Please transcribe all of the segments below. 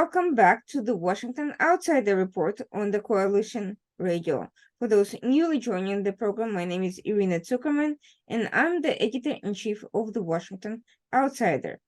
Welcome back to the Washington Outsider Report on the Coalition Radio. For those newly joining the program, my name is Irina Zuckerman, and I'm the editor-in-chief of the Washington Outsider.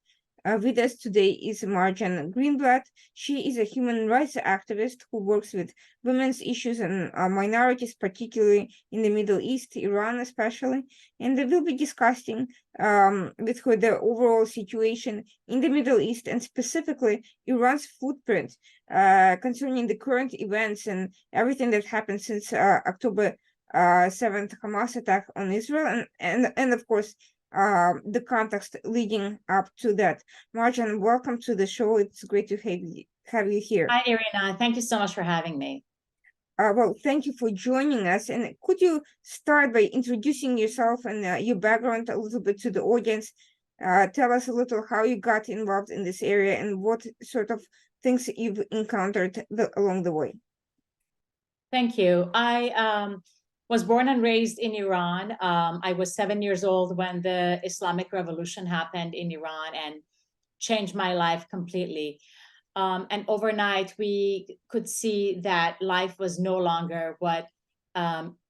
With us today is Marjan Greenblatt. She is a human rights activist who works with women's issues and minorities, particularly in the Middle East, Iran especially. And we'll be discussing with her the overall situation in the Middle East and specifically Iran's footprint concerning the current events and everything that happened since October 7th Hamas attack on Israel and of course the context leading up to that. Marjan, welcome to the show. It's great to have you here. Hi, Irina. Thank you so much for having me. Well, thank you for joining us. And could you start by introducing yourself and your background a little bit to the audience? Tell us a little how you got involved in this area and what sort of things you've encountered along the way. Thank you. I was born and raised in Iran. I was 7 years old when the Islamic Revolution happened in Iran and changed my life completely. And overnight, we could see that life was no longer what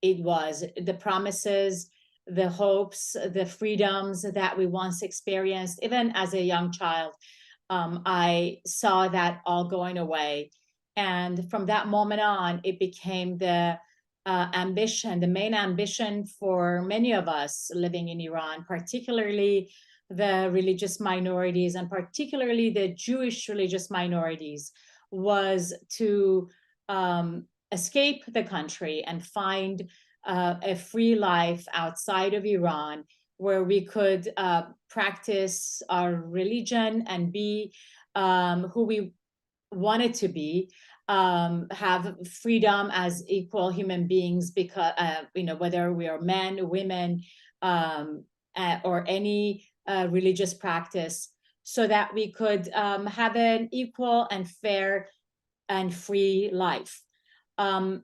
it was. The promises, the hopes, the freedoms that we once experienced, even as a young child, I saw that all going away. And from that moment on, it became the ambition, the main ambition for many of us living in Iran, particularly the religious minorities and particularly the Jewish religious minorities, was to escape the country and find a free life outside of Iran where we could practice our religion and be who we wanted to be, have freedom as equal human beings, because whether we are men, women, or any religious practice, so that we could have an equal and fair and free life. I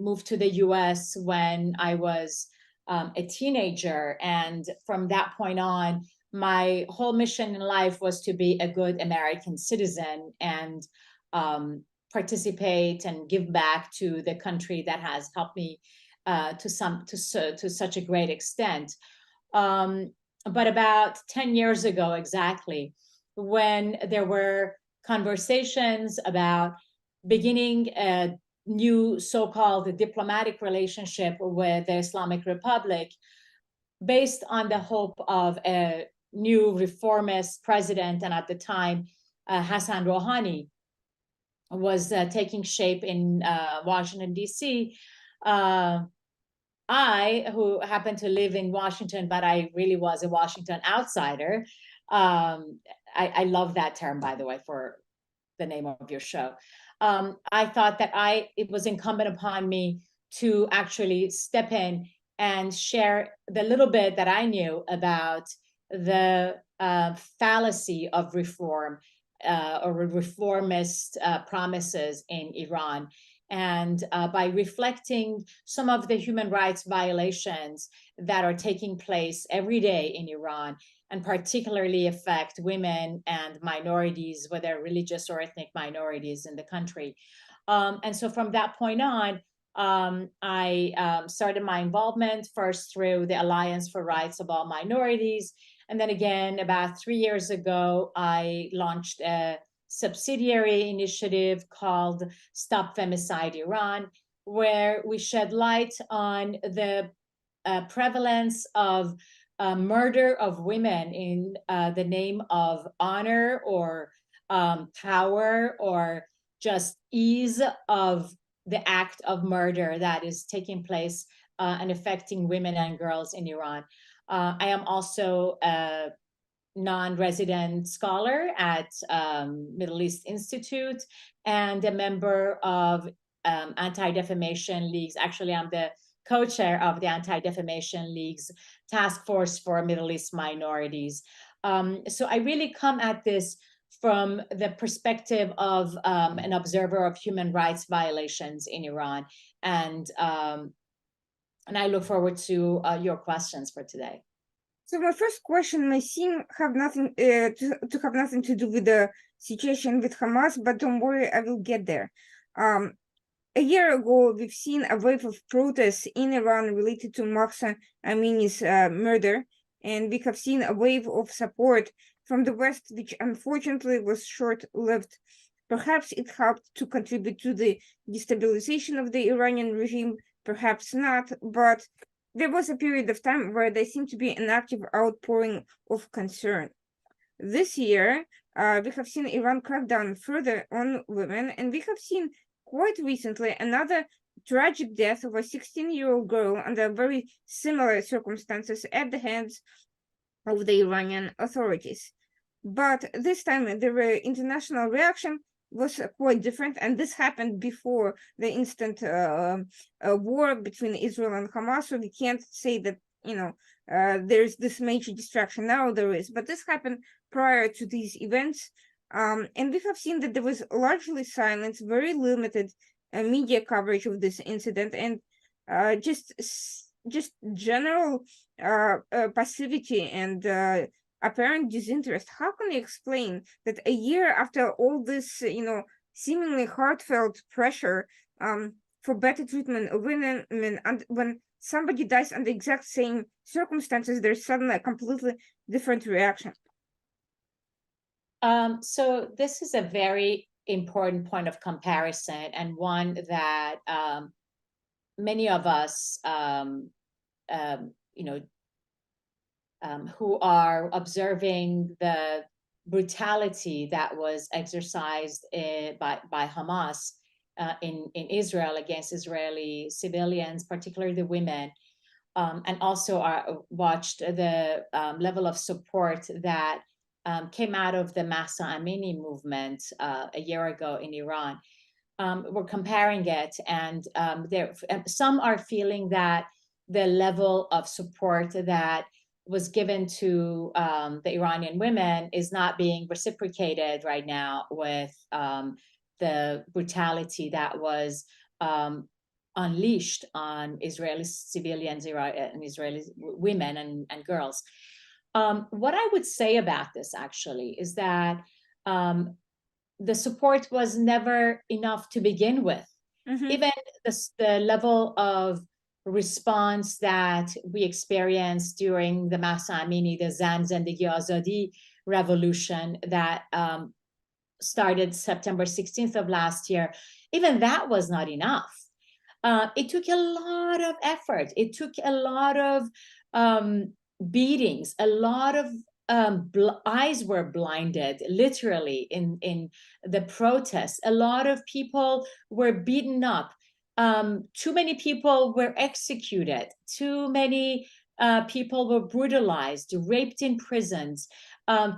moved to the US when I was a teenager, and from that point on, my whole mission in life was to be a good American citizen and participate and give back to the country that has helped me to such a great extent. But about 10 years ago exactly, when there were conversations about beginning a new so-called diplomatic relationship with the Islamic Republic, based on the hope of a new reformist president, and at the time, Hassan Rouhani was taking shape in Washington, D.C., I, who happened to live in Washington, but I really was a Washington outsider. I love that term, by the way, for the name of your show. I thought that it was incumbent upon me to actually step in and share the little bit that I knew about the fallacy of reform or reformist promises in Iran. And by reflecting some of the human rights violations that are taking place every day in Iran, and particularly affect women and minorities, whether religious or ethnic minorities in the country. And so from that point on, I started my involvement first through the Alliance for Rights of All Minorities. And then again, about 3 years ago, I launched a subsidiary initiative called Stop Femicide Iran, where we shed light on the prevalence of murder of women in the name of honor or power or just ease of the act of murder that is taking place and affecting women and girls in Iran. I am also a non-resident scholar at Middle East Institute and a member of Anti-Defamation Leagues. Actually, I'm the co-chair of the Anti-Defamation League's Task Force for Middle East Minorities. So I really come at this from the perspective of an observer of human rights violations in Iran. And I look forward to your questions for today. So my first question may seem have nothing to have nothing to do with the situation with Hamas, but don't worry, I will get there. A year ago, we've seen a wave of protests in Iran related to Mahsa Amini's murder, and we have seen a wave of support from the West, which unfortunately was short-lived. Perhaps it helped to contribute to the destabilization of the Iranian regime, perhaps not, but there was a period of time where there seemed to be an active outpouring of concern. This year, we have seen Iran crack down further on women, and we have seen quite recently another tragic death of a 16-year-old girl under very similar circumstances at the hands of the Iranian authorities. But this time, the international reaction was quite different, and this happened before the instant war between Israel and Hamas. So we can't say that there's this major distraction now. There is, but this happened prior to these events, and we have seen that there was largely silence, very limited media coverage of this incident, and just general passivity and apparent disinterest. How can you explain that a year after all this, seemingly heartfelt pressure for better treatment of women, and when somebody dies under the exact same circumstances, there's suddenly a completely different reaction? So this is a very important point of comparison, and one that many of us, who are observing the brutality that was exercised by Hamas in Israel against Israeli civilians, particularly the women, and also watched the level of support that came out of the Mahsa Amini movement a year ago in Iran. We're comparing it, and some are feeling that the level of support that was given to the Iranian women is not being reciprocated right now with the brutality that was unleashed on Israeli civilians and Israeli women and girls. What I would say about this actually is that the support was never enough to begin with. Mm-hmm. Even the level of response that we experienced during the Mahsa Amini, the Zan Zendegi Azadi revolution that started September 16th of last year, even that was not enough. It took a lot of effort. It took a lot of beatings, a lot of eyes were blinded, literally, in the protests. A lot of people were beaten up. Too many people were executed. Too many people were brutalized, raped in prisons,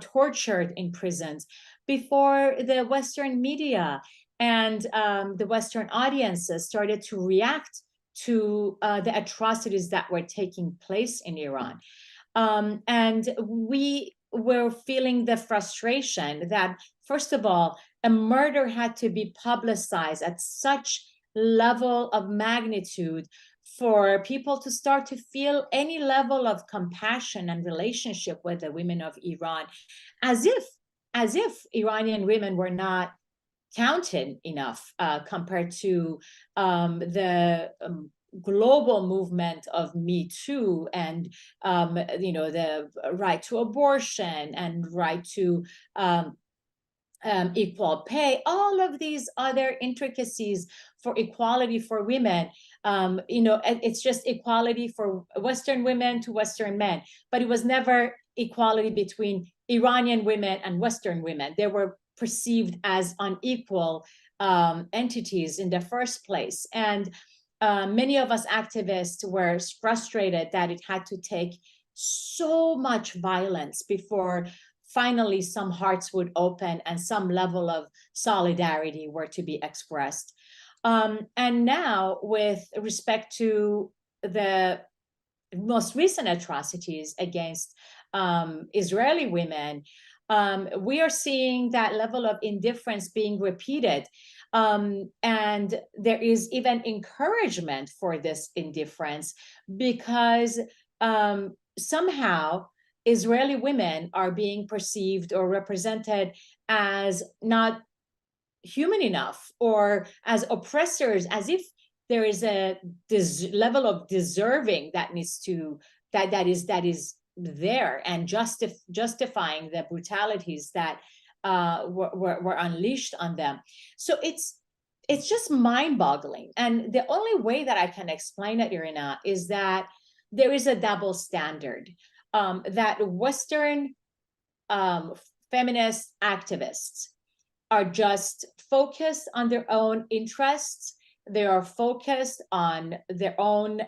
tortured in prisons, before the Western media and the Western audiences started to react to the atrocities that were taking place in Iran. And we were feeling the frustration that, first of all, a murder had to be publicized at such level of magnitude for people to start to feel any level of compassion and relationship with the women of Iran, as if Iranian women were not counted enough compared to the global movement of Me Too and the right to abortion and right to equal pay, all of these other intricacies for equality for women. It's just equality for Western women to Western men, but it was never equality between Iranian women and Western women. They were perceived as unequal entities in the first place. And many of us activists were frustrated that it had to take so much violence before finally some hearts would open and some level of solidarity were to be expressed. And now, with respect to the most recent atrocities against Israeli women, we are seeing that level of indifference being repeated. And there is even encouragement for this indifference because somehow Israeli women are being perceived or represented as not human enough, or as oppressors, as if there is a level of deserving that needs to that is there, and justifying the brutalities that were unleashed on them. So it's just mind-boggling. And the only way that I can explain it, Irina, is that there is a double standard, that Western feminist activists are just focused on their own interests. They are focused on their own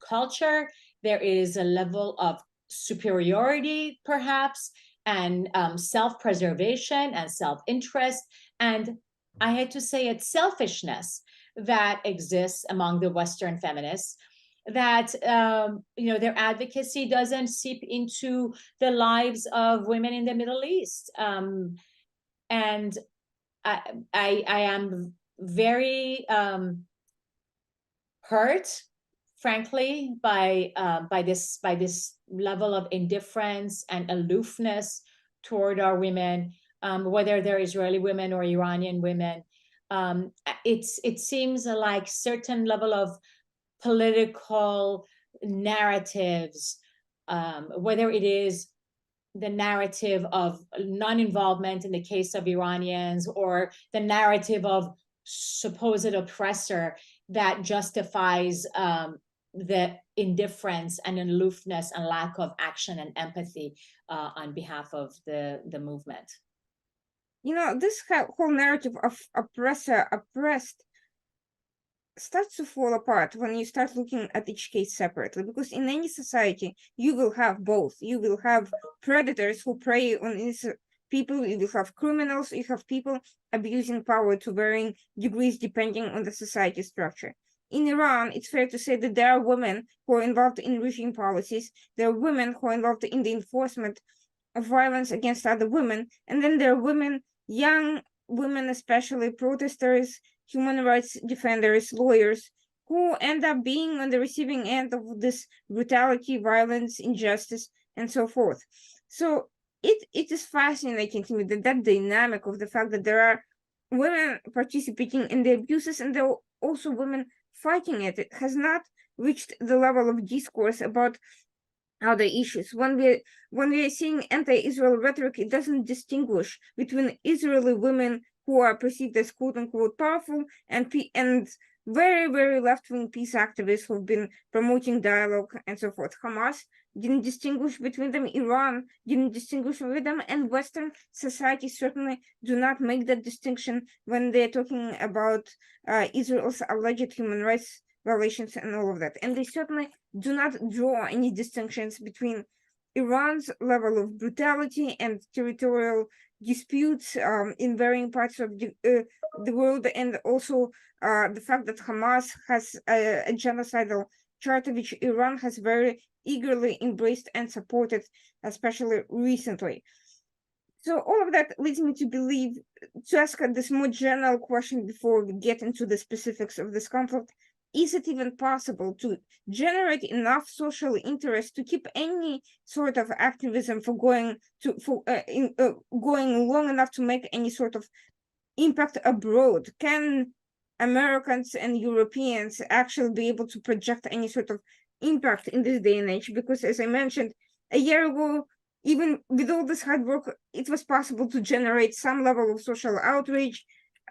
culture. There is a level of superiority, perhaps, and self-preservation and self-interest. And I had to say it's selfishness that exists among the Western feminists, that their advocacy doesn't seep into the lives of women in the Middle East. And I am very hurt, frankly, by this level of indifference and aloofness toward our women, whether they're Israeli women or Iranian women. It seems like certain level of political narratives, whether it is the narrative of non-involvement in the case of Iranians, or the narrative of supposed oppressor that justifies the indifference and aloofness and lack of action and empathy on behalf of the movement. This whole narrative of oppressor, oppressed starts to fall apart when you start looking at each case separately, because in any society you will have both. You will have predators who prey on innocent people, you will have criminals, you have people abusing power to varying degrees depending on the society structure. In Iran, it's fair to say that there are women who are involved in regime policies, there are women who are involved in the enforcement of violence against other women, and then there are women, young women, especially protesters, human rights defenders, lawyers, who end up being on the receiving end of this brutality, violence, injustice, and so forth. So it is fascinating to me that dynamic of the fact that there are women participating in the abuses and there are also women fighting it. It has not reached the level of discourse about other issues. When we are seeing anti-Israel rhetoric, it doesn't distinguish between Israeli women who are perceived as quote-unquote powerful and very, very left-wing peace activists who've been promoting dialogue and so forth. Hamas didn't distinguish between them, Iran didn't distinguish between them, and Western societies certainly do not make that distinction when they're talking about Israel's alleged human rights violations and all of that. And they certainly do not draw any distinctions between Iran's level of brutality and territorial disputes in varying parts of the world, and also the fact that Hamas has a genocidal charter which Iran has very eagerly embraced and supported, especially recently. So all of that leads me to ask this more general question before we get into the specifics of this conflict. Is it even possible to generate enough social interest to keep any sort of activism going long enough to make any sort of impact abroad? Can Americans and Europeans actually be able to project any sort of impact in this day and age? Because as I mentioned, a year ago, even with all this hard work, it was possible to generate some level of social outrage,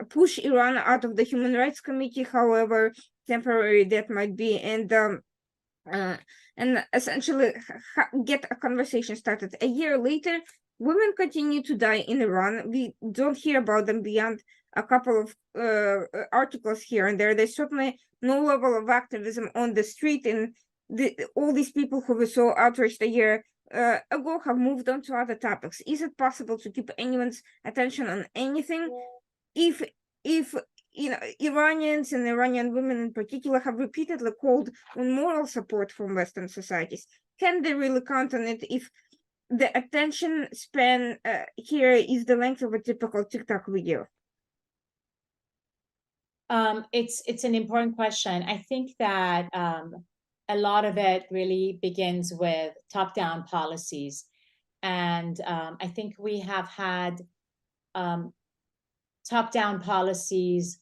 push Iran out of the Human Rights Committee, however temporary that might be, and essentially get a conversation started. A year later, women continue to die in Iran. We don't hear about them beyond a couple of articles here and there. There's certainly no level of activism on the street, and all these people who were so outraged a year ago have moved on to other topics. Is it possible to keep anyone's attention on anything if Iranians and Iranian women in particular have repeatedly called on moral support from Western societies? Can they really count on it if the attention span here is the length of a typical TikTok video? It's an important question. I think that a lot of it really begins with top-down policies. And I think we have had top-down policies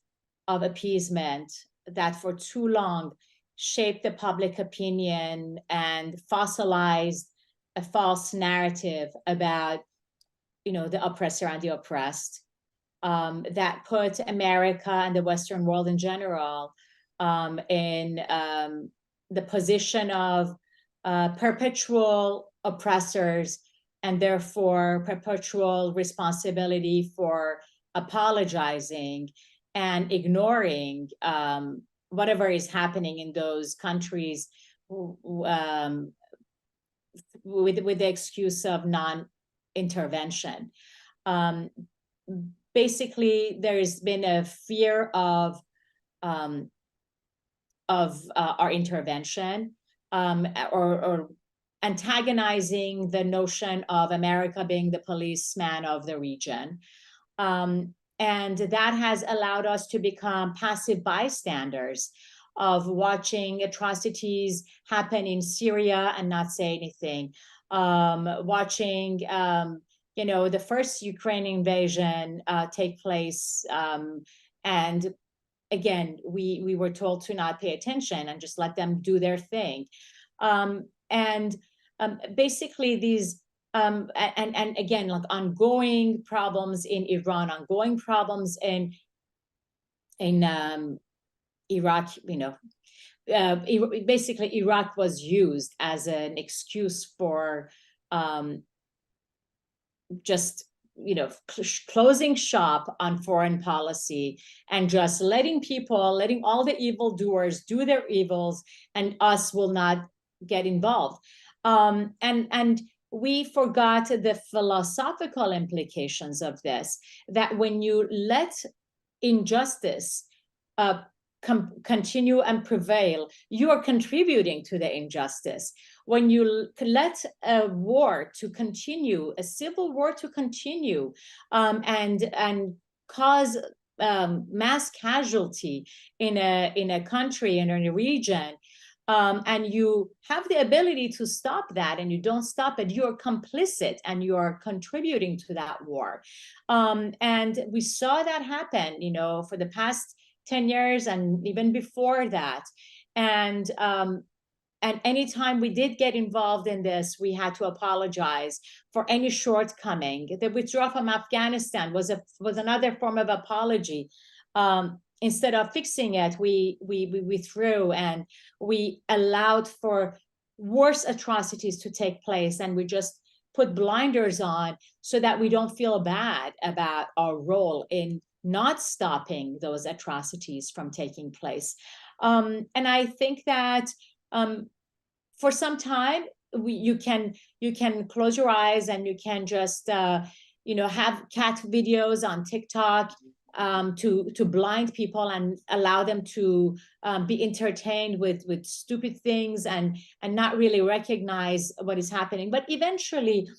of appeasement that for too long shaped the public opinion and fossilized a false narrative about, the oppressor and the oppressed, that put America and the Western world in general in the position of perpetual oppressors, and therefore perpetual responsibility for apologizing and ignoring whatever is happening in those countries with the excuse of non-intervention. Basically, there's been a fear of our intervention, or antagonizing the notion of America being the policeman of the region. And that has allowed us to become passive bystanders of watching atrocities happen in Syria and not say anything. Watching, the first Ukraine invasion take place. And again, we were told to not pay attention and just let them do their thing. Basically these, and again, like ongoing problems in Iran, ongoing problems in Iraq, basically Iraq was used as an excuse for just closing shop on foreign policy and just letting all the evildoers do their evils, and us will not get involved. And we forgot the philosophical implications of this, that when you let injustice continue and prevail, you are contributing to the injustice. When you let a war to continue, a civil war to continue, and cause mass casualty in a country and in a region, and you have the ability to stop that, and you don't stop it, you're complicit and you're contributing to that war. And we saw that happen, for the past 10 years and even before that. And anytime we did get involved in this, we had to apologize for any shortcoming. The withdrawal from Afghanistan was another form of apology. Instead of fixing it, we withdrew, and we allowed for worse atrocities to take place, and we just put blinders on so that we don't feel bad about our role in not stopping those atrocities from taking place. And I think that for some time, you can close your eyes and you can just have cat videos on TikTok to blind people and allow them to be entertained with stupid things and not really recognize what is happening. But eventually,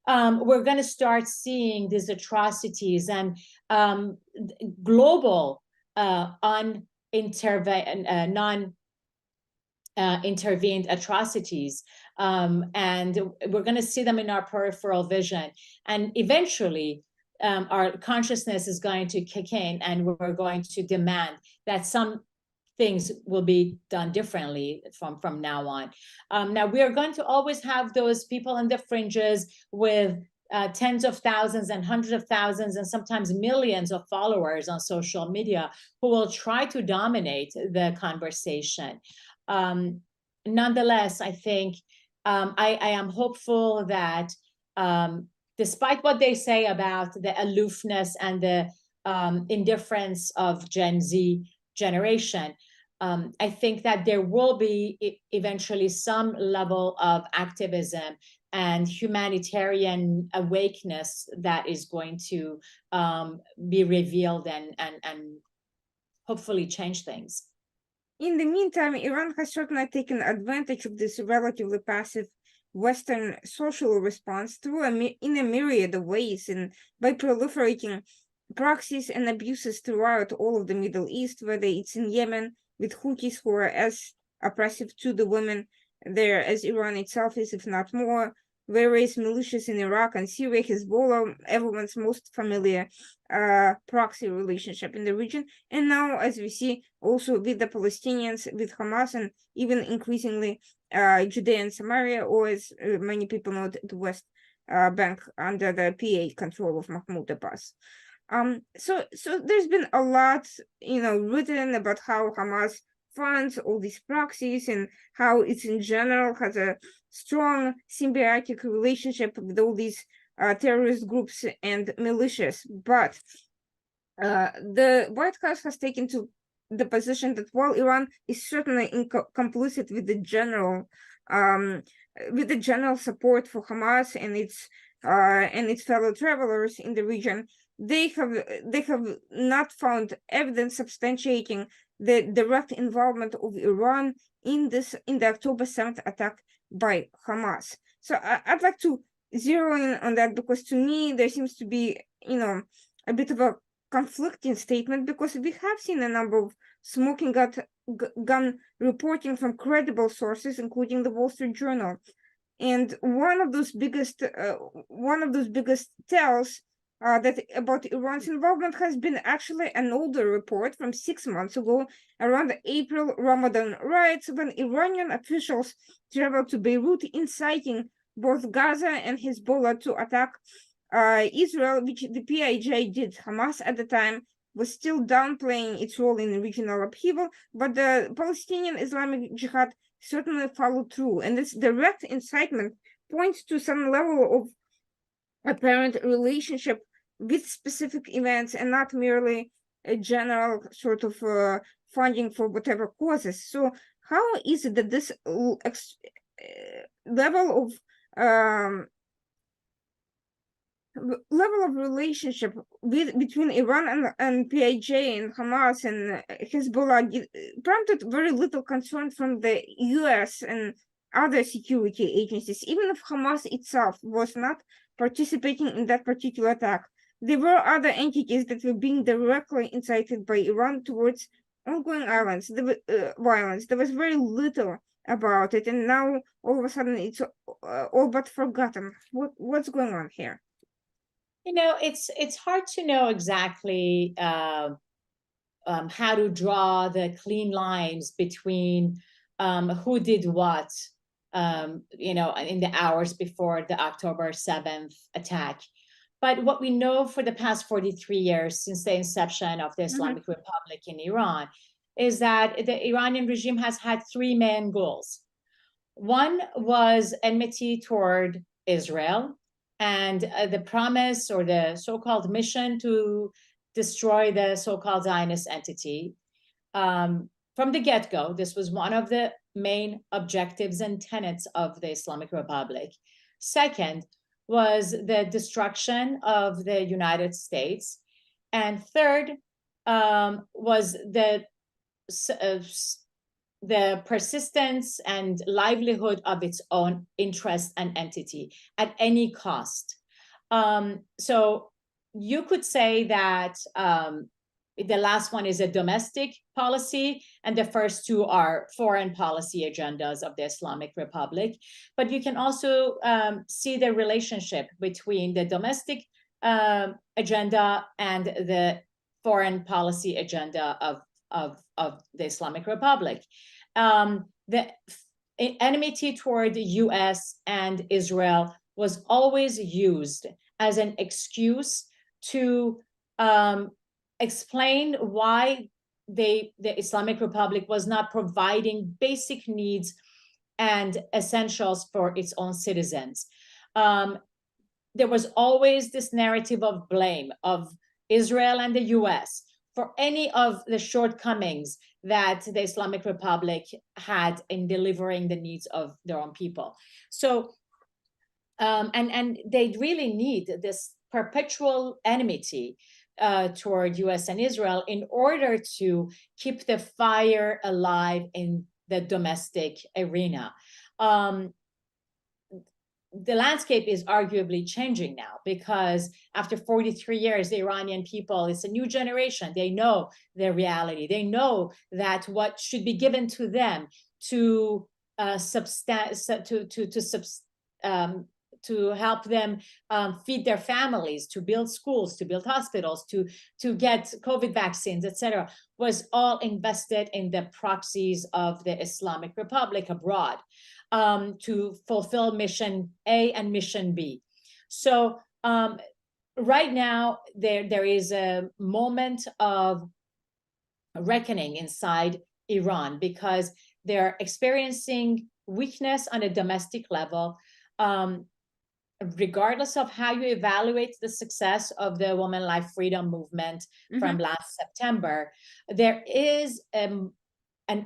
we're going to start seeing these atrocities and global non-intervened atrocities, and we're going to see them in our peripheral vision. And eventually, our consciousness is going to kick in, and we're going to demand that some things will be done differently from now on. Now, we are going to always have those people in the fringes with tens of thousands and hundreds of thousands and sometimes millions of followers on social media who will try to dominate the conversation. Nonetheless, I think I am hopeful that despite what they say about the aloofness and the indifference of Gen Z generation, I think that there will be eventually some level of activism and humanitarian awakeness that is going to be revealed and hopefully change things. In the meantime, Iran has certainly taken advantage of this relatively passive Western social response in a myriad of ways, and by proliferating proxies and abuses throughout all of the Middle East, whether it's in Yemen with Houthis who are as oppressive to the women there as Iran itself is, if not more, various militias in Iraq and Syria, Hezbollah, everyone's most familiar proxy relationship in the region. And now, as we see, also with the Palestinians, with Hamas, and even increasingly Judea and Samaria, or as many people know, the West Bank under the PA control of Mahmoud Abbas. So there's been a lot, written about how Hamas funds all these proxies and how it's in general has a strong symbiotic relationship with all these terrorist groups and militias. But the White House has taken to the position that while Iran is certainly complicit with the general support for Hamas and its fellow travelers in the region, they have not found evidence substantiating the direct involvement of Iran in the October 7th attack by Hamas. So I'd like to zero in on that, because to me there seems to be a bit of a conflicting statement, because we have seen a number of smoking gun reporting from credible sources, including the Wall Street Journal, and one of those biggest tells that about Iran's involvement has been actually an older report from 6 months ago, around the April Ramadan riots, when Iranian officials traveled to Beirut, inciting both Gaza and Hezbollah to attack Israel, which the PIJ did. Hamas at the time was still downplaying its role in regional upheaval, but the Palestinian Islamic Jihad certainly followed through, and this direct incitement points to some level of apparent relationship with specific events and not merely a general sort of funding for whatever causes. So how is it that this level of relationship between Iran and PIJ and Hamas and Hezbollah prompted very little concern from the US and other security agencies? Even if Hamas itself was not participating in that particular attack, there were other entities that were being directly incited by Iran towards ongoing violence. There was very little about it, and now all of a sudden it's all but forgotten. What's going on here? It's hard to know exactly how to draw the clean lines between who did what, in the hours before the October 7th attack. But what we know for the past 43 years, since the inception of the Islamic Republic in Iran, is that the Iranian regime has had three main goals. One was enmity toward Israel, and the promise or the so-called mission to destroy the so-called Zionist entity. From the get-go, this was one of the main objectives and tenets of the Islamic Republic. Second was the destruction of the United States. And third was the persistence and livelihood of its own interest and entity at any cost. So you could say that the last one is a domestic policy, and the first two are foreign policy agendas of the Islamic Republic. But you can also see the relationship between the domestic agenda and the foreign policy agenda of the Islamic Republic. The enmity toward the US and Israel was always used as an excuse to explain why the Islamic Republic was not providing basic needs and essentials for its own citizens. There was always this narrative of blame of Israel and the US for any of the shortcomings that the Islamic Republic had in delivering the needs of their own people. So, and they really need this perpetual enmity toward US and Israel in order to keep the fire alive in the domestic arena. The landscape is arguably changing now, because after 43 years, the Iranian people, it's a new generation. They know their reality. They know that what should be given to them to to help them feed their families, to build schools, to build hospitals, to get COVID vaccines, etc., was all invested in the proxies of the Islamic Republic abroad, to fulfill mission A and mission B. So right now, there is a moment of reckoning inside Iran, because they're experiencing weakness on a domestic level. Regardless of how you evaluate the success of the Women Life Freedom movement from last September, there is an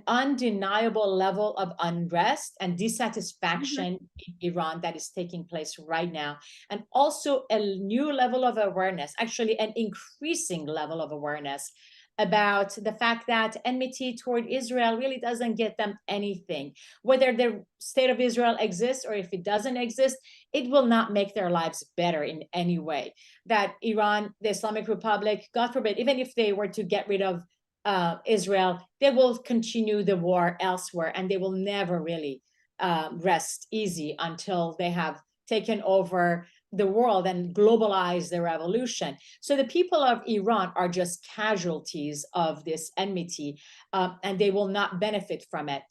undeniable level of unrest and dissatisfaction in Iran that is taking place right now. And also a new level of awareness, actually an increasing level of awareness about the fact that enmity toward Israel really doesn't get them anything. Whether the state of Israel exists or if it doesn't exist, it will not make their lives better in any way. That Iran, the Islamic Republic, God forbid, even if they were to get rid of Israel, they will continue the war elsewhere, and they will never really rest easy until they have taken over the world and globalize the revolution. So the people of Iran are just casualties of this enmity, and they will not benefit from it.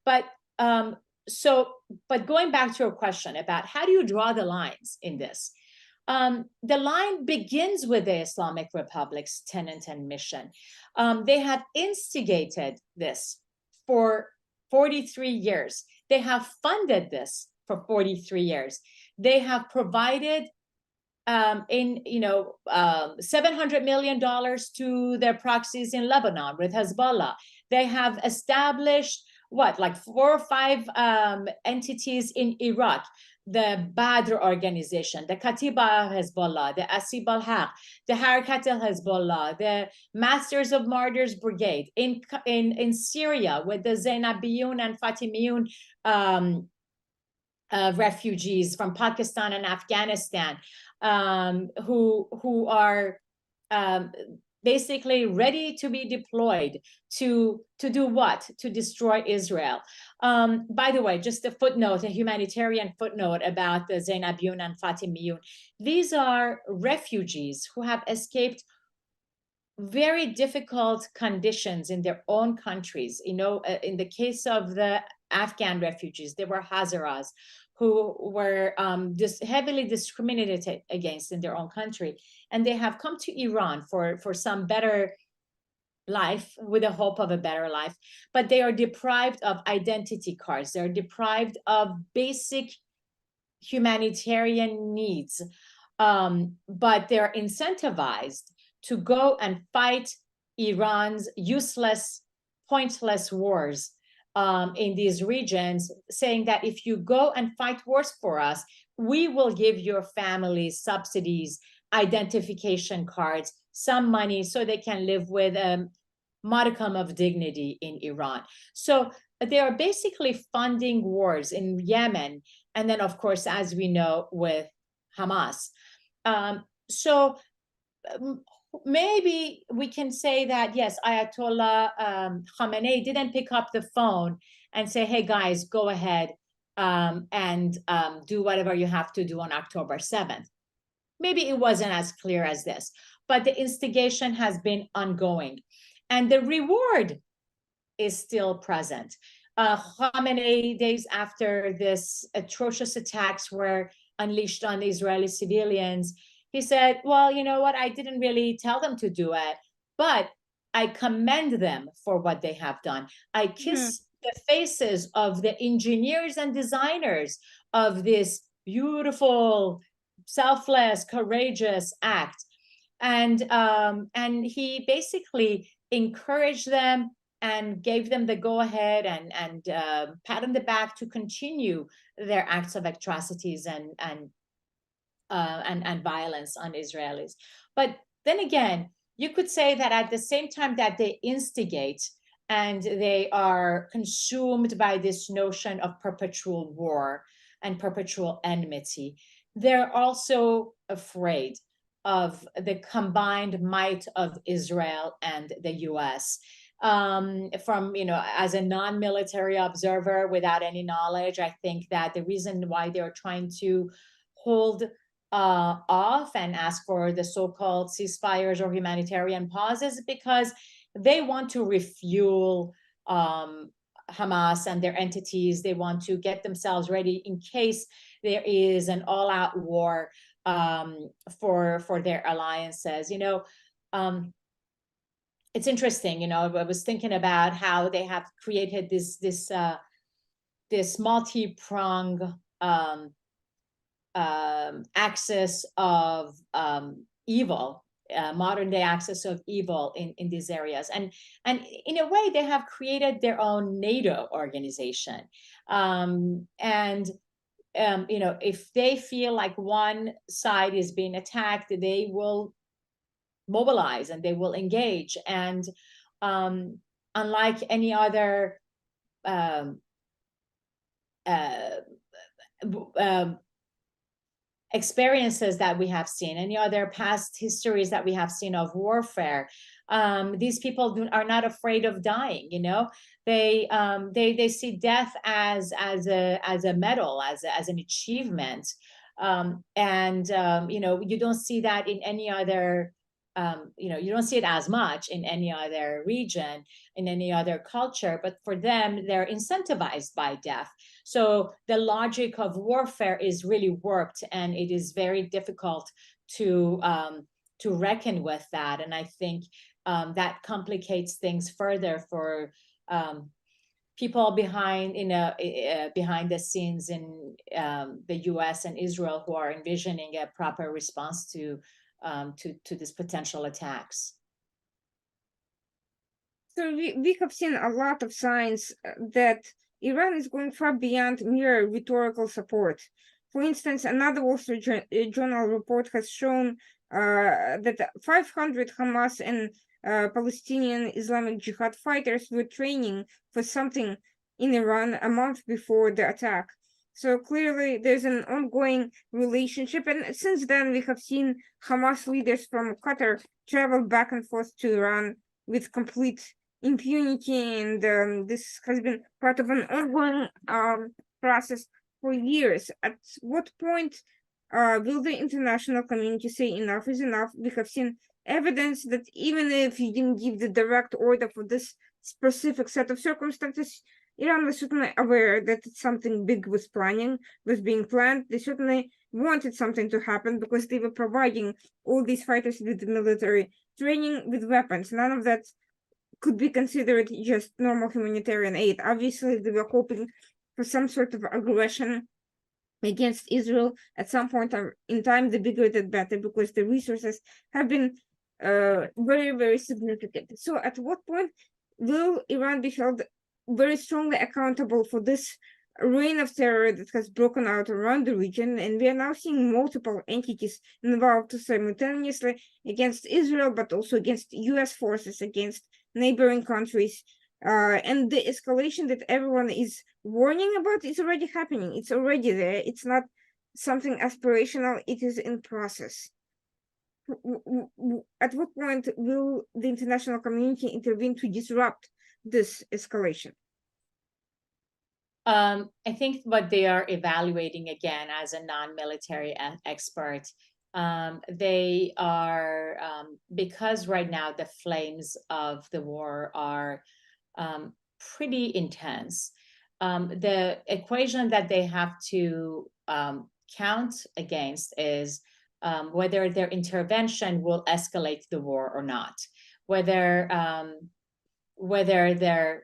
But going back to your question about how do you draw the lines in this? The line begins with the Islamic Republic's tenet and mission. They have instigated this for 43 years. They have funded this for 43 years. They have provided $700 million to their proxies in Lebanon with Hezbollah. They have established like 4 or 5 entities in Iraq, the Badr organization, the Katiba Hezbollah, the Asib al-Haq, the Harakat al-Hezbollah, the Masters of Martyrs Brigade, in Syria with the Zainabiyun and Fatimiyun refugees from Pakistan and Afghanistan, who are basically ready to be deployed to do what? To destroy Israel. By the way, just a footnote, a humanitarian footnote about the Zainabiyun and Fatimiyun. These are refugees who have escaped very difficult conditions in their own countries. In the case of the Afghan refugees, they were Hazaras who were heavily discriminated against in their own country. And they have come to Iran for some better life, with the hope of a better life. But they are deprived of identity cards. They're deprived of basic humanitarian needs. But they're incentivized to go and fight Iran's useless, pointless wars in these regions, saying that if you go and fight wars for us, we will give your families subsidies, identification cards, some money so they can live with a modicum of dignity in Iran. So they are basically funding wars in Yemen, and then, of course, as we know, with Hamas. Maybe we can say that, yes, Ayatollah Khamenei didn't pick up the phone and say, hey, guys, go ahead and do whatever you have to do on October 7th. Maybe it wasn't as clear as this, but the instigation has been ongoing. And the reward is still present. Khamenei, days after this atrocious attacks were unleashed on Israeli civilians, he said, well, you know what? I didn't really tell them to do it, but I commend them for what they have done. I kiss the faces of the engineers and designers of this beautiful, selfless, courageous act. And he basically encouraged them and gave them the go-ahead and pat on the back to continue their acts of atrocities and violence on Israelis. But then again, you could say that at the same time that they instigate and they are consumed by this notion of perpetual war and perpetual enmity, they're also afraid of the combined might of Israel and the US. As a non-military observer without any knowledge, I think that the reason why they're trying to hold off and ask for the so-called ceasefires or humanitarian pauses, because they want to refuel Hamas and their entities. They want to get themselves ready in case there is an all-out war for their alliances. It's interesting. I was thinking about how they have created this multi-pronged axis of evil, modern day axis of evil in these areas, and in a way they have created their own NATO organization, and if they feel like one side is being attacked, they will mobilize and they will engage, and unlike any other experiences that we have seen, any other past histories that we have seen of warfare, these people are not afraid of dying. They see death as a medal, as an achievement, and you don't see that in any other. You don't see it as much in any other region, in any other culture, but for them, they're incentivized by death. So the logic of warfare is really warped, and it is very difficult to reckon with that. And I think that complicates things further for people behind the scenes in the U.S. and Israel, who are envisioning a proper response to these potential attacks. So we have seen a lot of signs that Iran is going far beyond mere rhetorical support. For instance, another Wall Street Journal report has shown that 500 Hamas and Palestinian Islamic Jihad fighters were training for something in Iran a month before the attack. So clearly there's an ongoing relationship, and since then we have seen Hamas leaders from Qatar travel back and forth to Iran with complete impunity, and this has been part of an ongoing process for years. At what point will the international community say enough is enough? We have seen evidence that even if you didn't give the direct order for this specific set of circumstances, Iran was certainly aware that something big was being planned. They certainly wanted something to happen because they were providing all these fighters with military training, with weapons. None of that could be considered just normal humanitarian aid. Obviously, they were hoping for some sort of aggression against Israel at some point in time. The bigger the better, because the resources have been very, very significant. So at what point will Iran be held very strongly accountable for this reign of terror that has broken out around the region? And we are now seeing multiple entities involved simultaneously against Israel, but also against US forces, against neighboring countries. And the escalation that everyone is warning about is already happening. It's already there. It's not something aspirational. It is in process. At what point will the international community intervene to disrupt this escalation? I think what they are evaluating, again, as a non-military expert, they are, because right now the flames of the war are pretty intense, the equation that they have to count against is whether their intervention will escalate the war or not, whether they're,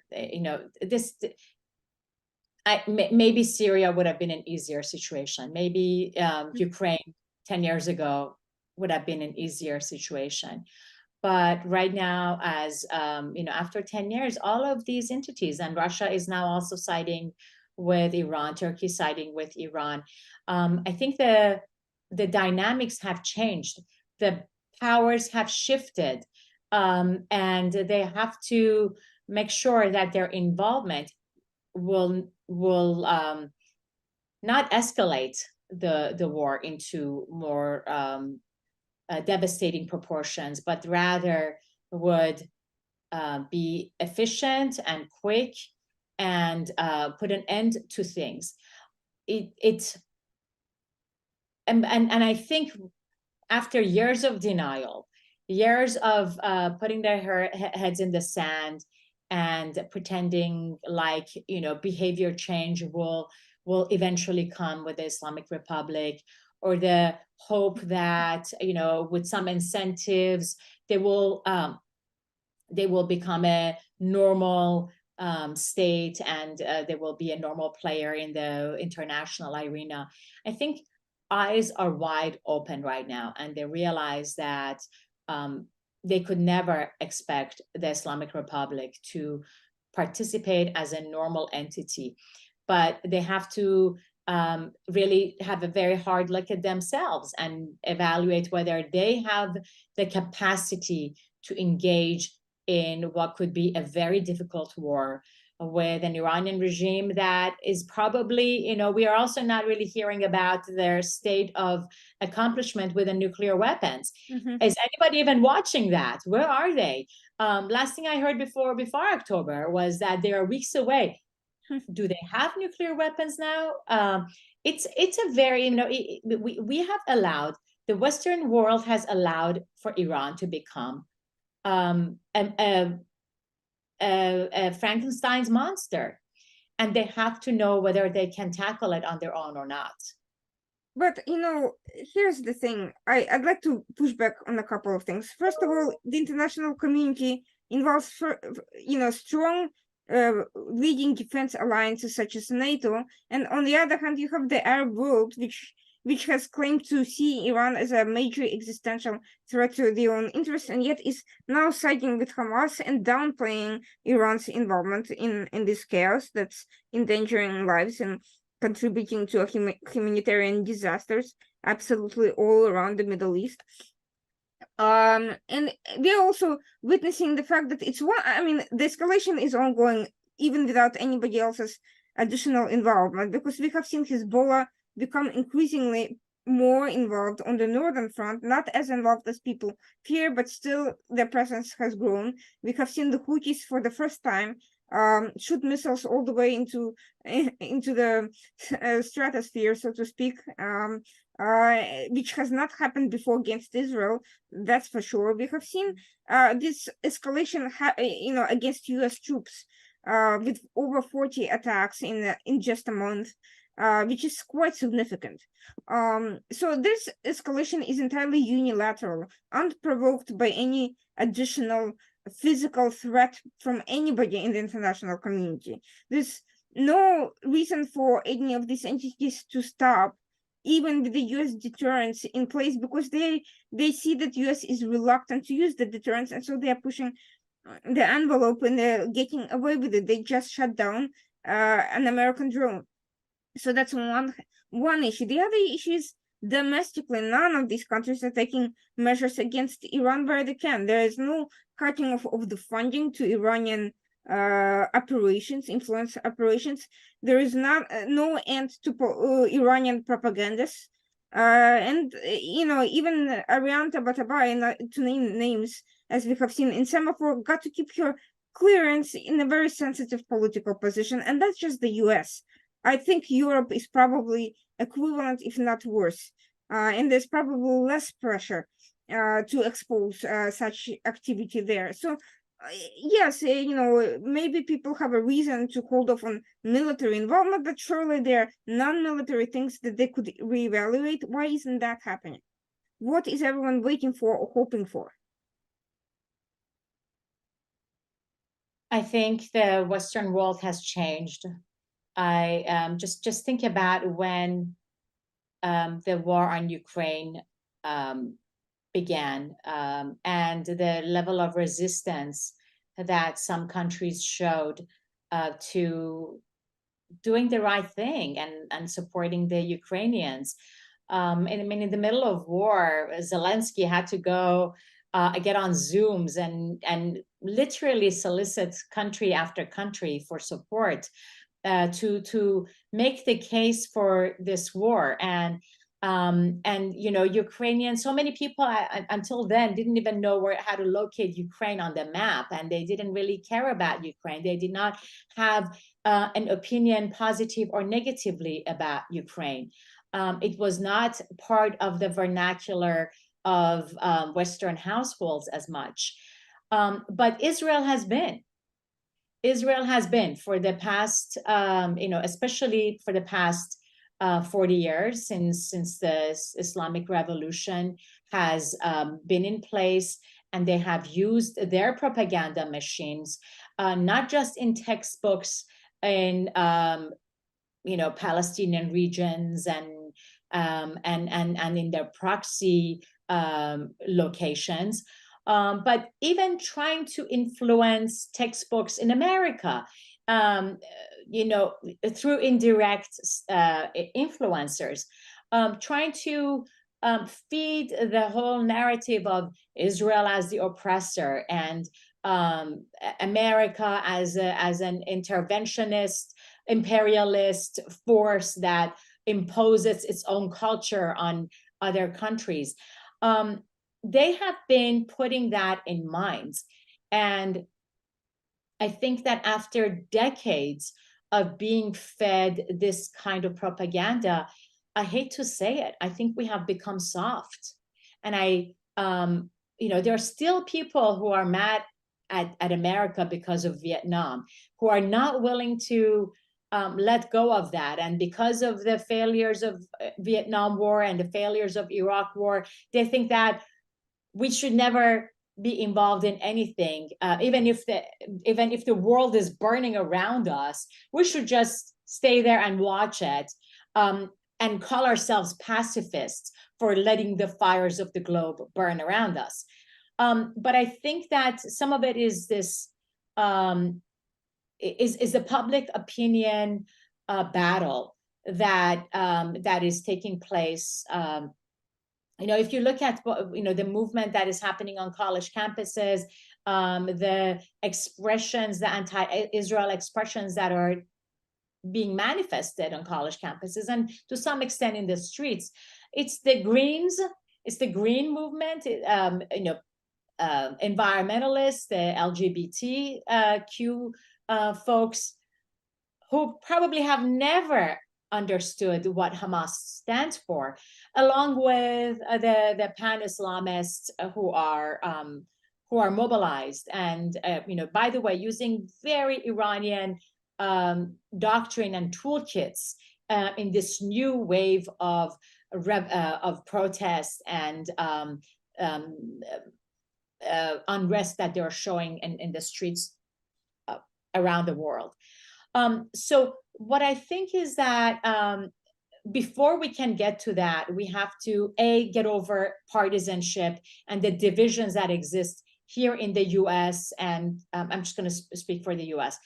maybe Syria would have been an easier situation. Maybe Ukraine 10 years ago would have been an easier situation. But right now, as after 10 years, all of these entities, and Russia is now also siding with Iran, Turkey siding with Iran. I think the dynamics have changed. The powers have shifted, and they have to make sure that their involvement will not escalate the war into more devastating proportions, but rather would be efficient and quick and put an end to things. and I think after years of denial, years of putting their heads in the sand and pretending like, you know, behavior change will eventually come with the Islamic Republic, or the hope that, you know, with some incentives they will become a normal state, and they will be a normal player in the international arena. I think eyes are wide open right now, and they realize that they could never expect the Islamic Republic to participate as a normal entity, but they have to really have a very hard look at themselves and evaluate whether they have the capacity to engage in what could be a very difficult war with an Iranian regime that is probably, you know, we are also not really hearing about their state of accomplishment with the nuclear weapons. Is anybody even watching that? Where are they? Last thing I heard before October was that they are weeks away. Do they have nuclear weapons now? It's a very, you know, we have allowed, the Western world has allowed for Iran to become a Frankenstein's monster, and they have to know whether they can tackle it on their own or not. But you know, here's the thing. I'd like to push back on a couple of things. First of all, the international community involves, you know, strong leading defense alliances such as NATO, and on the other hand, you have the Arab world, which has claimed to see Iran as a major existential threat to their own interests, and yet is now siding with Hamas and downplaying Iran's involvement in this chaos that's endangering lives and contributing to humanitarian disasters absolutely all around the Middle East. And they're also witnessing the fact that the escalation is ongoing even without anybody else's additional involvement, because we have seen Hezbollah become increasingly more involved on the northern front, not as involved as people fear, but still their presence has grown. We have seen the Houthis for the first time shoot missiles all the way into the stratosphere, so to speak, which has not happened before against Israel. That's for sure. We have seen this escalation, against U.S. troops, with over 40 attacks in just a month. Which is quite significant. So this escalation is entirely unilateral, unprovoked by any additional physical threat from anybody in the international community. There's no reason for any of these entities to stop, even with the US deterrence in place, because they see that US is reluctant to use the deterrence, and so they are pushing the envelope and they're getting away with it. They just shut down an American drone. So that's one issue. The other issue is domestically, none of these countries are taking measures against Iran where they can. There is no cutting of the funding to Iranian operations, influence operations. There is no end to Iranian propagandists. And even Ariane Tabatabai, to name names, as we have seen in Semaphore, got to keep her clearance in a very sensitive political position, and that's just the US. I think Europe is probably equivalent, if not worse, and there's probably less pressure to expose such activity there. So, yes, maybe people have a reason to hold off on military involvement, but surely there are non-military things that they could reevaluate. Why isn't that happening? What is everyone waiting for or hoping for? I think the Western world has changed. I just think about when the war on Ukraine began, and the level of resistance that some countries showed to doing the right thing and supporting the Ukrainians. And I mean, in the middle of war, Zelensky had to go get on Zooms and literally solicit country after country for support. To make the case for this war, and Ukrainians, so many people until then didn't even know how to locate Ukraine on the map, and they didn't really care about Ukraine. They did not have an opinion, positive or negatively, about Ukraine. It was not part of the vernacular of Western households as much. But Israel has been. Israel has been for the past, especially for the past 40 years since the Islamic Revolution has been in place, and they have used their propaganda machines, not just in textbooks in Palestinian regions and in their proxy locations, but even trying to influence textbooks in America, through indirect influencers, trying to feed the whole narrative of Israel as the oppressor and America as an interventionist, imperialist force that imposes its own culture on other countries. They have been putting that in mind. And I think that after decades of being fed this kind of propaganda, I hate to say it, I think we have become soft. And there are still people who are mad at America because of Vietnam, who are not willing to let go of that. And because of the failures of Vietnam War and the failures of Iraq War, they think that we should never be involved in anything, even if the world is burning around us. We should just stay there and watch it, and call ourselves pacifists for letting the fires of the globe burn around us. But I think that some of it is this is a public opinion battle that is taking place. If you look at the movement that is happening on college campuses, the expressions, the anti-Israel expressions that are being manifested on college campuses, and to some extent in the streets, it's the Greens, it's the Green movement, environmentalists, the LGBTQ folks, who probably have never understood what Hamas stands for, along with the pan-Islamists who are mobilized, and by the way, using very Iranian doctrine and toolkits in this new wave of protests and unrest that they're showing in the streets around the world. So what I think is that before we can get to that, we have to get over partisanship and the divisions that exist here in the US, and I'm just going to speak for the US.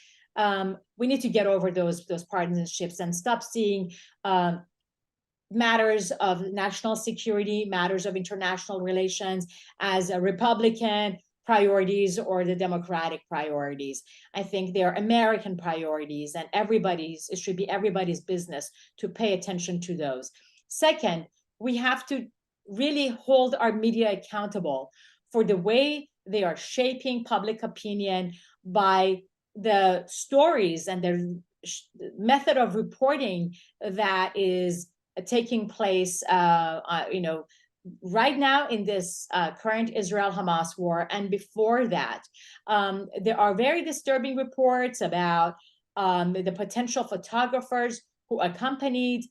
We need to get over those partisanships and stop seeing matters of national security, matters of international relations as a Republican priorities or the Democratic priorities. I think they are American priorities, and it should be everybody's business to pay attention to those. Second, we have to really hold our media accountable for the way they are shaping public opinion by the stories and the method of reporting that is taking place right now in this current Israel-Hamas war, and before that. There are very disturbing reports about the potential photographers who accompanied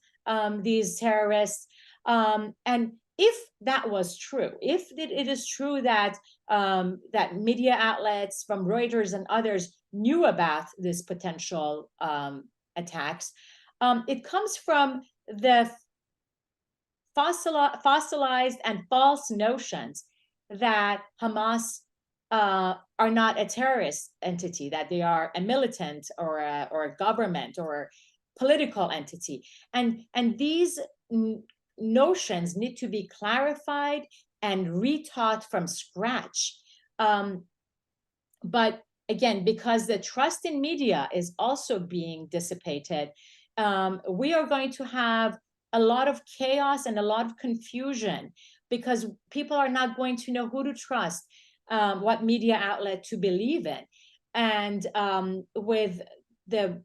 these terrorists. And if that was true, if it is true that that media outlets from Reuters and others knew about this potential attacks, it comes from the fossilized and false notions that Hamas are not a terrorist entity, that they are a militant or a government or a political entity. And these notions need to be clarified and retaught from scratch. But again, because the trust in media is also being dissipated, we are going to have a lot of chaos and a lot of confusion, because people are not going to know who to trust, what media outlet to believe in. And with the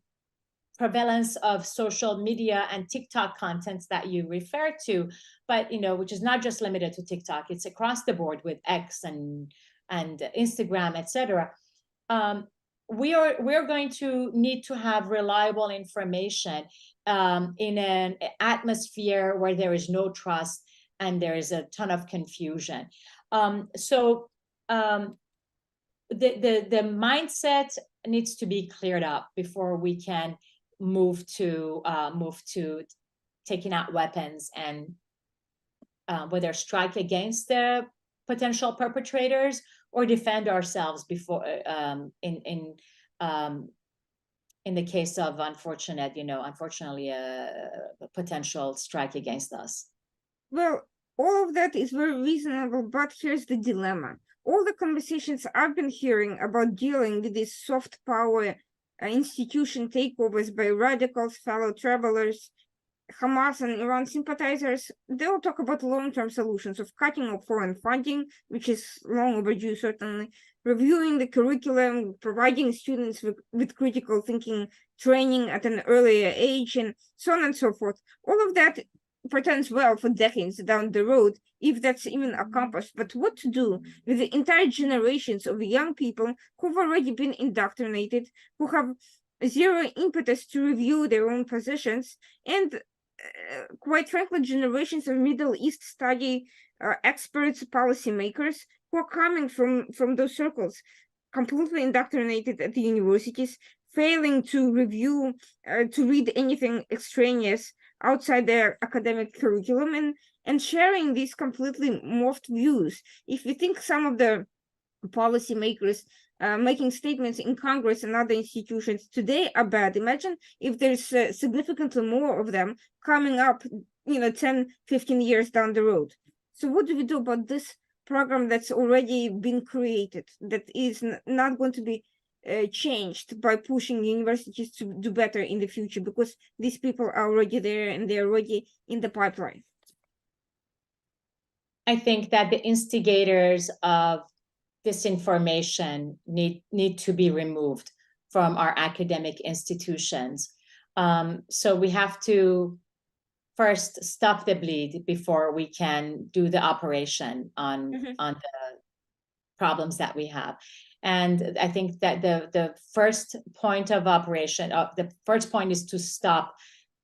prevalence of social media and TikTok contents that you refer to, but which is not just limited to TikTok, it's across the board with X and Instagram, etc. We're going to need to have reliable information in an atmosphere where there is no trust and there is a ton of confusion. The mindset needs to be cleared up before we can move to taking out weapons and whether strike against the potential perpetrators or defend ourselves before in the case of unfortunately a potential strike against us. Well, all of that is very reasonable, but here's the dilemma. All the conversations I've been hearing about dealing with these soft power institution takeovers by radicals, fellow travelers, Hamas and Iran sympathizers, they all talk about long-term solutions of cutting off foreign funding, which is long overdue, certainly, reviewing the curriculum, providing students with critical thinking training at an earlier age, and so on and so forth. All of that pretends well for decades down the road, if that's even accomplished. But what to do with the entire generations of young people who've already been indoctrinated, who have zero impetus to review their own positions, and quite frankly, generations of Middle East study experts, policymakers who are coming from those circles, completely indoctrinated at the universities, failing to review, to read anything extraneous outside their academic curriculum, and sharing these completely morphed views. If you think some of the policymakers making statements in Congress and other institutions today are bad, imagine if there's significantly more of them coming up, 10, 15 years down the road. So what do we do about this program that's already been created, that is not going to be changed by pushing universities to do better in the future, because these people are already there and they're already in the pipeline? I think that the instigators of disinformation need to be removed from our academic institutions. So we have to first stop the bleed before we can do the operation on the problems that we have. And I think that the first point of operation, the first point is to stop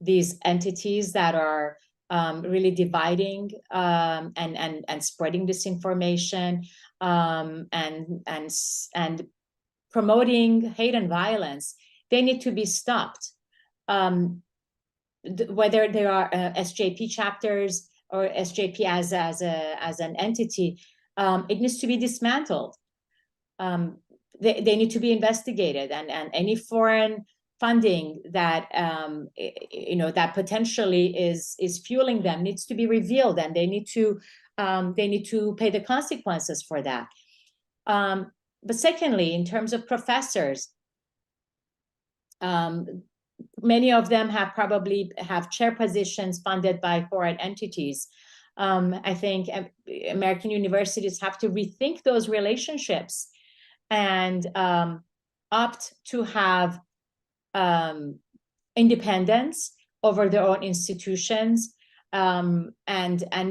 these entities that are really dividing and spreading disinformation and promoting hate and violence. They need to be stopped. Whether there are SJP chapters or SJP as an entity, it needs to be dismantled. They need to be investigated, and any foreign funding that that potentially is fueling them needs to be revealed, and they need to pay the consequences for that. But secondly, in terms of professors, many of them probably have chair positions funded by foreign entities. I think American universities have to rethink those relationships and opt to have independence over their own institutions, and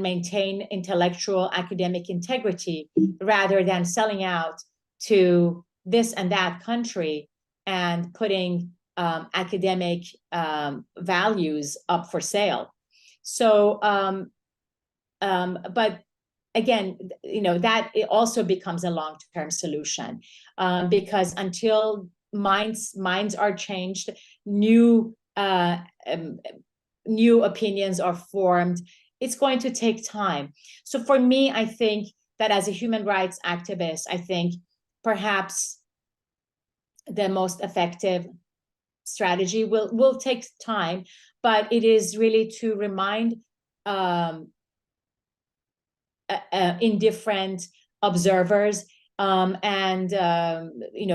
maintain intellectual academic integrity rather than selling out to this and that country and putting academic values up for sale. So, but again, that it also becomes a long-term solution, because until minds are changed, new opinions are formed, it's going to take time. So for me, I think that as a human rights activist, I think perhaps the most effective strategy will take time, but it is really to remind indifferent observers and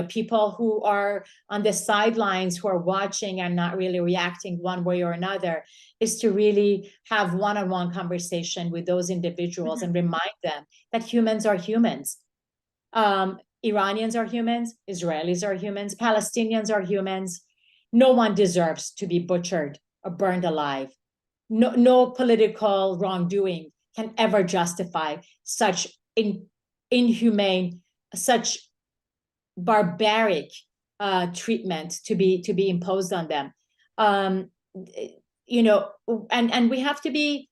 people who are on the sidelines, who are watching and not really reacting one way or another, is to really have one-on-one conversation with those individuals and remind them that humans are humans. Iranians are humans, Israelis are humans, Palestinians are humans. no one deserves to be butchered or burned alive. No political wrongdoing can ever justify such inhumane, such barbaric treatment to be imposed on them. And we have to be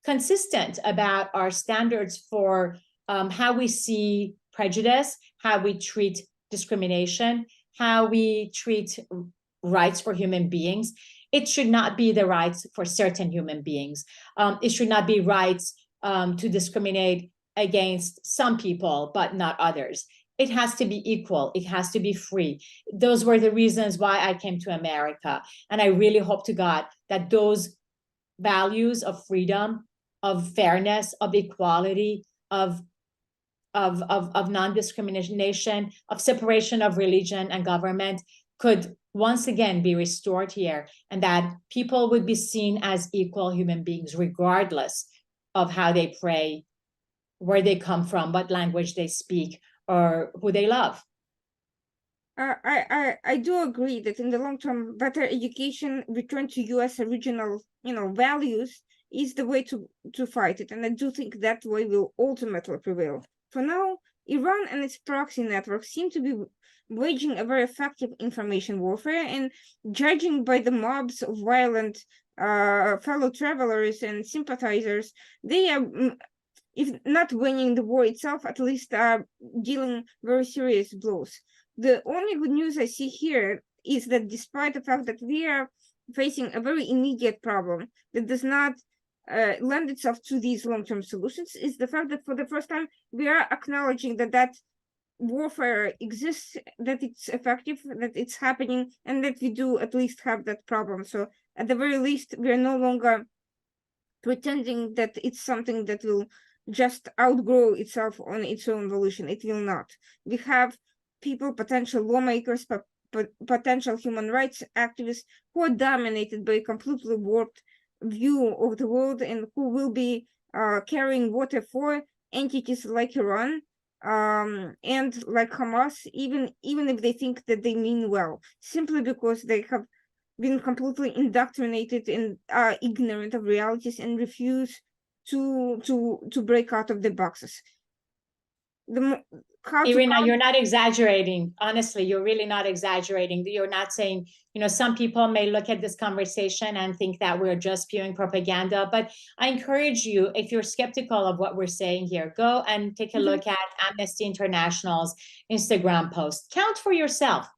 consistent about our standards for how we see prejudice, how we treat discrimination, how we treat rights for human beings. It should not be the rights for certain human beings. It should not be rights to discriminate against some people, but not others. It has to be equal. It has to be free. Those were the reasons why I came to America. And I really hope to God that those values of freedom, of fairness, of equality, of non-discrimination, of separation of religion and government could once again be restored here, and that people would be seen as equal human beings, regardless of how they pray, where they come from, what language they speak, or who they love. I do agree that in the long term, better education, return to U.S. original, values is the way to fight it, and I do think that way will ultimately prevail. For now, Iran and its proxy networks seem to be waging a very effective information warfare, and judging by the mobs of violent fellow travelers and sympathizers, they are, if not winning the war itself, at least dealing very serious blows. The only good news I see here is that despite the fact that we are facing a very immediate problem that does not lend itself to these long-term solutions, is the fact that for the first time we are acknowledging that warfare exists, that it's effective, that it's happening, and that we do at least have that problem. So at the very least, we are no longer pretending that it's something that will just outgrow itself on its own volition. It will not. We have people, potential lawmakers, potential human rights activists who are dominated by a completely warped view of the world, and who will be carrying water for entities like Iran and like Hamas, even if they think that they mean well, simply because they have been completely indoctrinated and are ignorant of realities and refuse to break out of the boxes. Irina, you're not exaggerating. Honestly, you're really not exaggerating. You're not saying, some people may look at this conversation and think that we're just spewing propaganda, but I encourage you, if you're skeptical of what we're saying here, go and take a look at Amnesty International's Instagram post. Count for yourself.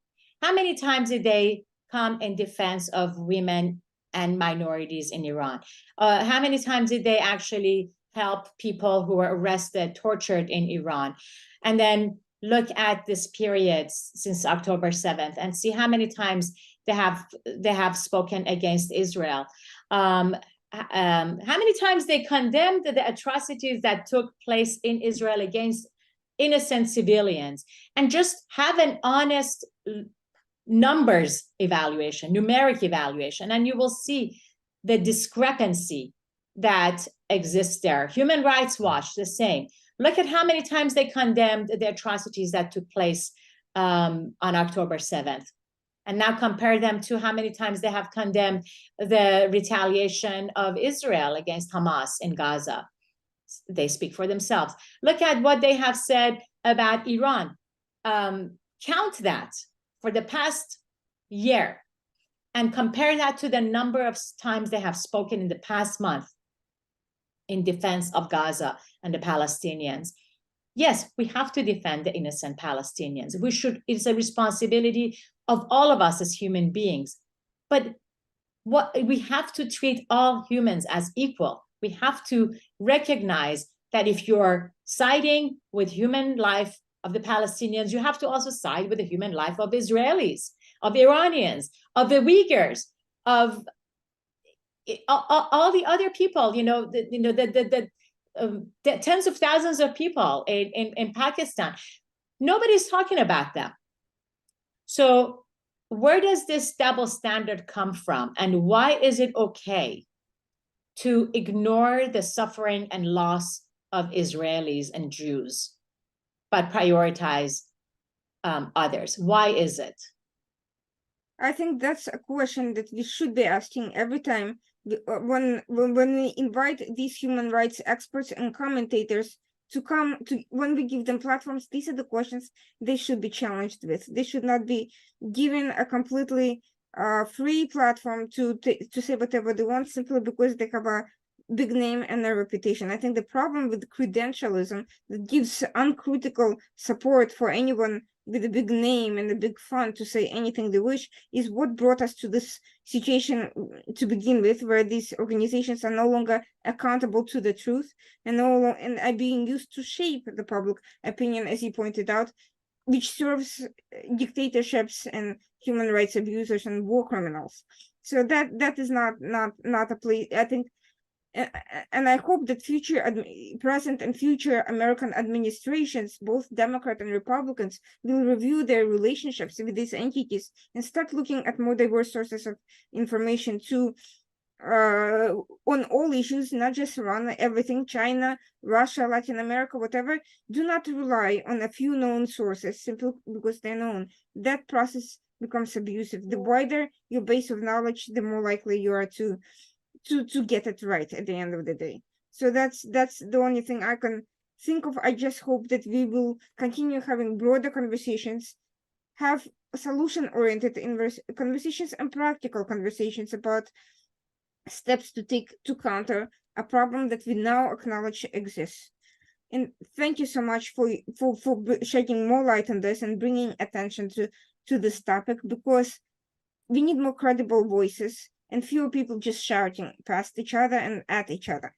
How many times did they come in defense of women and minorities in Iran? How many times did they actually help people who were arrested, tortured in Iran? And then look at this period since October 7th and see how many times they have spoken against Israel. How many times they condemned the atrocities that took place in Israel against innocent civilians, and just have an honest numbers evaluation, numeric evaluation, and you will see the discrepancy that exists there. Human Rights Watch, the same. Look at how many times they condemned the atrocities that took place on October 7th. And now compare them to how many times they have condemned the retaliation of Israel against Hamas in Gaza. They speak for themselves. Look at what they have said about Iran. Count that for the past year and compare that to the number of times they have spoken in the past month in defense of Gaza and the Palestinians. Yes, we have to defend the innocent Palestinians. It's a responsibility of all of us as human beings. But we have to treat all humans as equal. We have to recognize that if you're siding with human life of the Palestinians, you have to also side with the human life of Israelis, of Iranians, of the Uyghurs, of all the other people, the tens of thousands of people in Pakistan. Nobody's talking about them. So where does this double standard come from? And why is it okay to ignore the suffering and loss of Israelis and Jews, but prioritize others? Why is it? I think that's a question that we should be asking every time when we invite these human rights experts and commentators to come to when we give them platforms. These are the questions they should be challenged with. They should not be given a completely free platform to say whatever they want simply because they have a big name and a reputation. I think the problem with credentialism that gives uncritical support for anyone with a big name and a big fund to say anything they wish is what brought us to this situation to begin with, where these organizations are no longer accountable to the truth and are being used to shape the public opinion, as you pointed out, which serves dictatorships and human rights abusers and war criminals. So that is not a place. I think and I hope that present and future American administrations, both Democrat and Republicans, will review their relationships with these entities and start looking at more diverse sources of information to on all issues, not just around everything, China, Russia, Latin America, whatever. Do not rely on a few known sources simply because they're known. That process becomes abusive. The wider your base of knowledge, the more likely you are to get it right at the end of the day. So that's the only thing I can think of. I just hope that we will continue having broader conversations, have solution-oriented conversations and practical conversations about steps to take to counter a problem that we now acknowledge exists. And thank you so much for shedding more light on this and bringing attention to this topic, because we need more credible voices and fewer people just shouting past each other and at each other.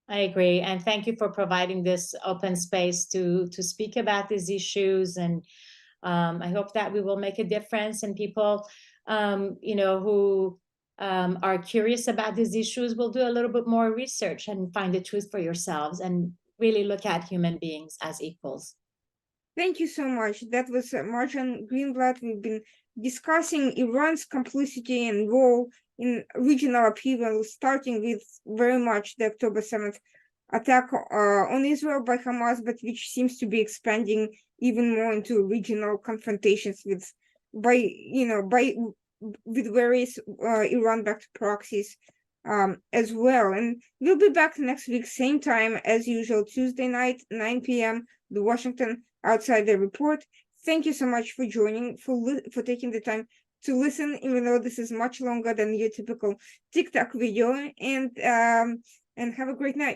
I agree, and thank you for providing this open space to speak about these issues. And I hope that we will make a difference, and people, who are curious about these issues will do a little bit more research and find the truth for yourselves and really look at human beings as equals. Thank you so much. That was Marjan Greenblatt. We've been discussing Iran's complicity and role in regional upheaval, starting with very much the October 7th attack on Israel by Hamas, but which seems to be expanding even more into regional confrontations with various Iran-backed proxies as well. And we'll be back next week, same time as usual, Tuesday night, 9 p.m., the Washington Outsider Report. Thank you so much for joining, for taking the time to listen, even though this is much longer than your typical TikTok video. And have a great night.